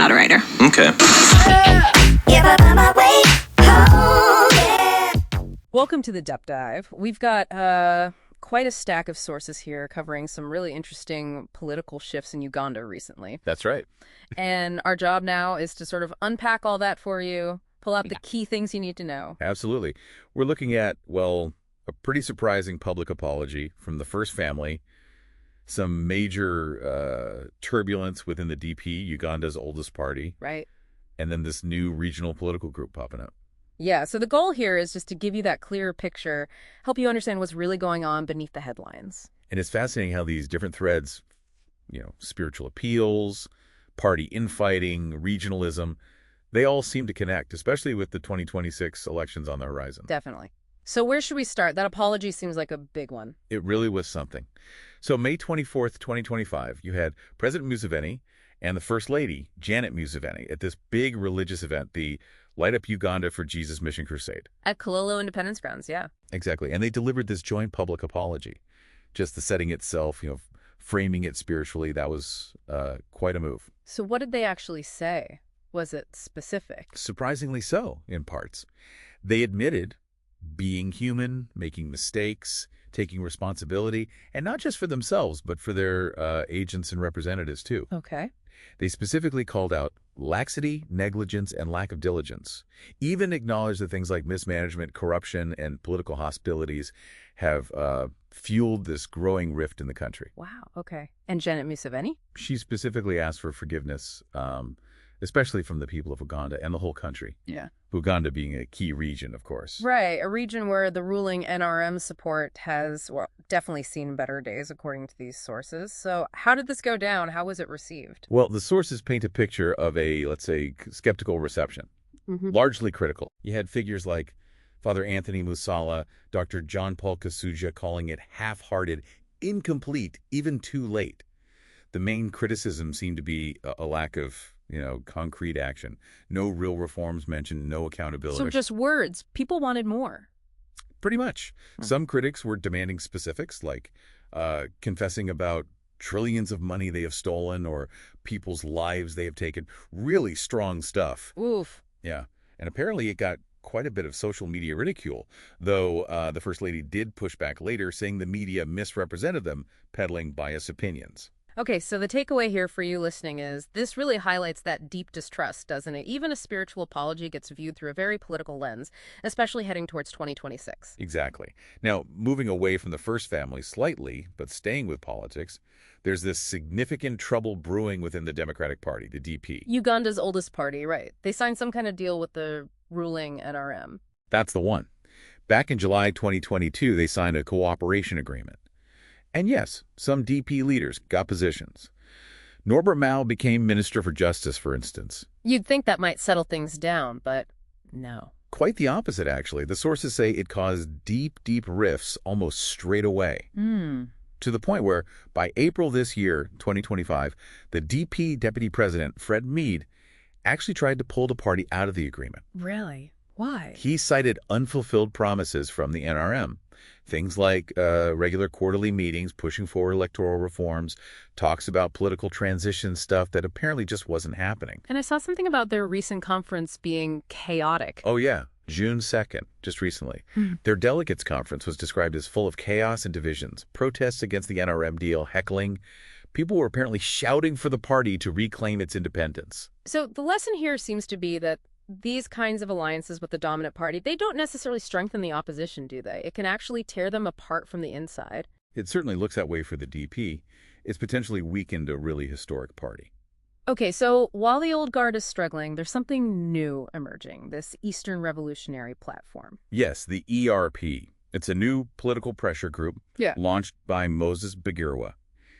moderator. Okay. Welcome to the Depth Dive. We've got quite a stack of sources here covering some really interesting political shifts in Uganda recently. That's right. And our job now is to sort of unpack all that for you, pull out the key things you need to know. Absolutely. We're looking at, well, a pretty surprising public apology from the first family, some major turbulence within the DP, Uganda's oldest party. Right. And then this new regional political group popping up. Yeah, so the goal here is just to give you that clearer picture, help you understand what's really going on beneath the headlines. And it's fascinating how these different threads, spiritual appeals, party infighting, regionalism, they all seem to connect, especially with the 2026 elections on the horizon. Definitely. So where should we start? That apology seems like a big one. It really was something. So May 24th, 2025, you had President Museveni and the First Lady, Janet Museveni, at this big religious event, the Light Up Uganda for Jesus Mission Crusade. At Kololo Independence Grounds, yeah. Exactly. And they delivered this joint public apology. Just the setting itself, framing it spiritually, that was quite a move. So what did they actually say? Was it specific? Surprisingly so, in parts. They admitted being human, making mistakes, taking responsibility, and not just for themselves, but for their agents and representatives, too. Okay. They specifically called out laxity, negligence, and lack of diligence. Even acknowledged that things like mismanagement, corruption, and political hostilities have fueled this growing rift in the country. Wow, okay. And Janet Museveni? She specifically asked for forgiveness, especially from the people of Uganda and the whole country. Yeah. Uganda being a key region, of course. Right, a region where the ruling NRM support has definitely seen better days, according to these sources. So how did this go down? How was it received? Well, the sources paint a picture of a, let's say, skeptical reception, largely critical. You had figures like Father Anthony Musala, Dr. John Paul Kasuja calling it half-hearted, incomplete, even too late. The main criticism seemed to be a lack of concrete action. No real reforms mentioned, no accountability. So just words. People wanted more. Pretty much. Some critics were demanding specifics, like confessing about trillions of money they have stolen or people's lives they have taken. Really strong stuff. Oof. Yeah. And apparently it got quite a bit of social media ridicule, though the First Lady did push back later, saying the media misrepresented them, peddling biased opinions. Okay, so the takeaway here for you listening is this really highlights that deep distrust, doesn't it? Even a spiritual apology gets viewed through a very political lens, especially heading towards 2026. Exactly. Now, moving away from the first family slightly, but staying with politics, there's this significant trouble brewing within the Democratic Party, the DP. Uganda's oldest party, right. They signed some kind of deal with the ruling NRM. That's the one. Back in July 2022, they signed a cooperation agreement. And yes, some DP leaders got positions. Norbert Mao became Minister for Justice, for instance. You'd think that might settle things down, but no. Quite the opposite, actually. The sources say it caused deep, deep rifts almost straight away. To the point where, by April this year, 2025, the DP Deputy President, Fred Meade, actually tried to pull the party out of the agreement. Really? Why? He cited unfulfilled promises from the NRM. Things like regular quarterly meetings, pushing for electoral reforms, talks about political transition stuff that apparently just wasn't happening. And I saw something about their recent conference being chaotic. Oh, yeah. June 2nd, just recently. Their delegates conference was described as full of chaos and divisions, protests against the NRM deal, heckling. People were apparently shouting for the party to reclaim its independence. So the lesson here seems to be that these kinds of alliances with the dominant party, they don't necessarily strengthen the opposition, do they? It can actually tear them apart from the inside. It certainly looks that way for the DP. It's potentially weakened a really historic party. Okay, so while the old guard is struggling, there's something new emerging, this Eastern Revolutionary Platform. Yes, the ERP. It's a new political pressure group launched by Moses Bagirwa.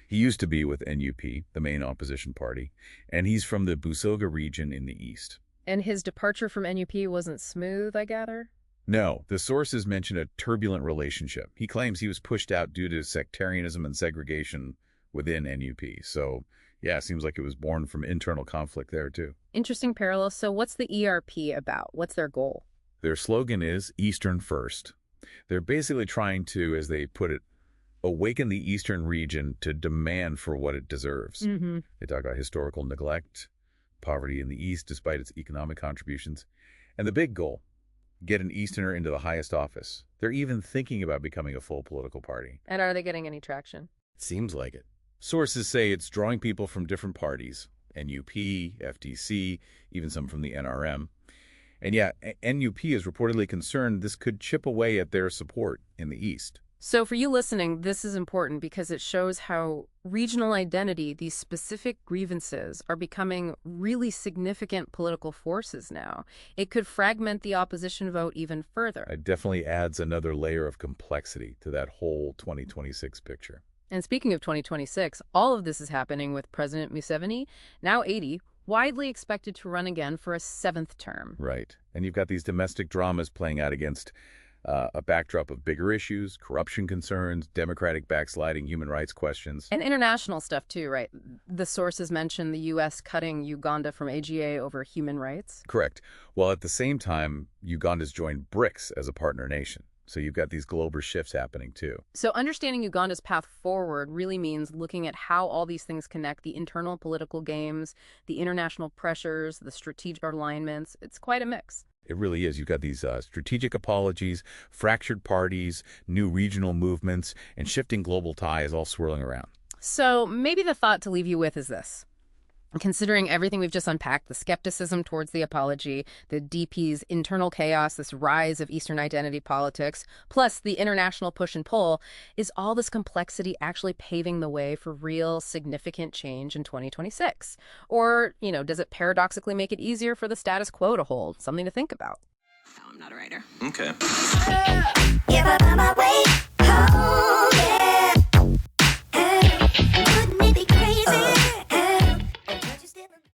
He used to be with NUP, the main opposition party, and he's from the Busoga region in the east. And his departure from NUP wasn't smooth, I gather? No, the sources mention a turbulent relationship. He claims he was pushed out due to sectarianism and segregation within NUP. So, yeah, it seems like it was born from internal conflict there, too. Interesting parallel. So what's the ERP about? What's their goal? Their slogan is Eastern First. They're basically trying to, as they put it, awaken the Eastern region to demand for what it deserves. They talk about historical neglect, poverty in the East despite its economic contributions. And the big goal, get an Easterner into the highest office. They're even thinking about becoming a full political party. And are they getting any traction? Seems like it. Sources say it's drawing people from different parties, NUP, FDC, even some from the NRM. And yeah, NUP is reportedly concerned this could chip away at their support in the East. So for you listening, this is important because it shows how regional identity, these specific grievances, are becoming really significant political forces now. It could fragment the opposition vote even further. It definitely adds another layer of complexity to that whole 2026 picture. And speaking of 2026, all of this is happening with President Museveni, now 80, widely expected to run again for a 7th term. Right. And you've got these domestic dramas playing out against a backdrop of bigger issues, corruption concerns, democratic backsliding, human rights questions. And international stuff too, right? The sources mention the U.S. cutting Uganda from AGA over human rights. Correct. While at the same time, Uganda's joined BRICS as a partner nation. So you've got these global shifts happening too. So understanding Uganda's path forward really means looking at how all these things connect: the internal political games, the international pressures, the strategic alignments. It's quite a mix. It really is. You've got these strategic apologies, fractured parties, new regional movements, and shifting global ties all swirling around. So maybe the thought to leave you with is this. Considering everything we've just unpacked, the skepticism towards the apology, the DP's internal chaos, this rise of Eastern identity politics, plus the international push and pull, is all this complexity actually paving the way for real significant change in 2026? Or, does it paradoxically make it easier for the status quo to hold? Something to think about. No, I'm not a writer. Okay. Give up on my way home, yeah.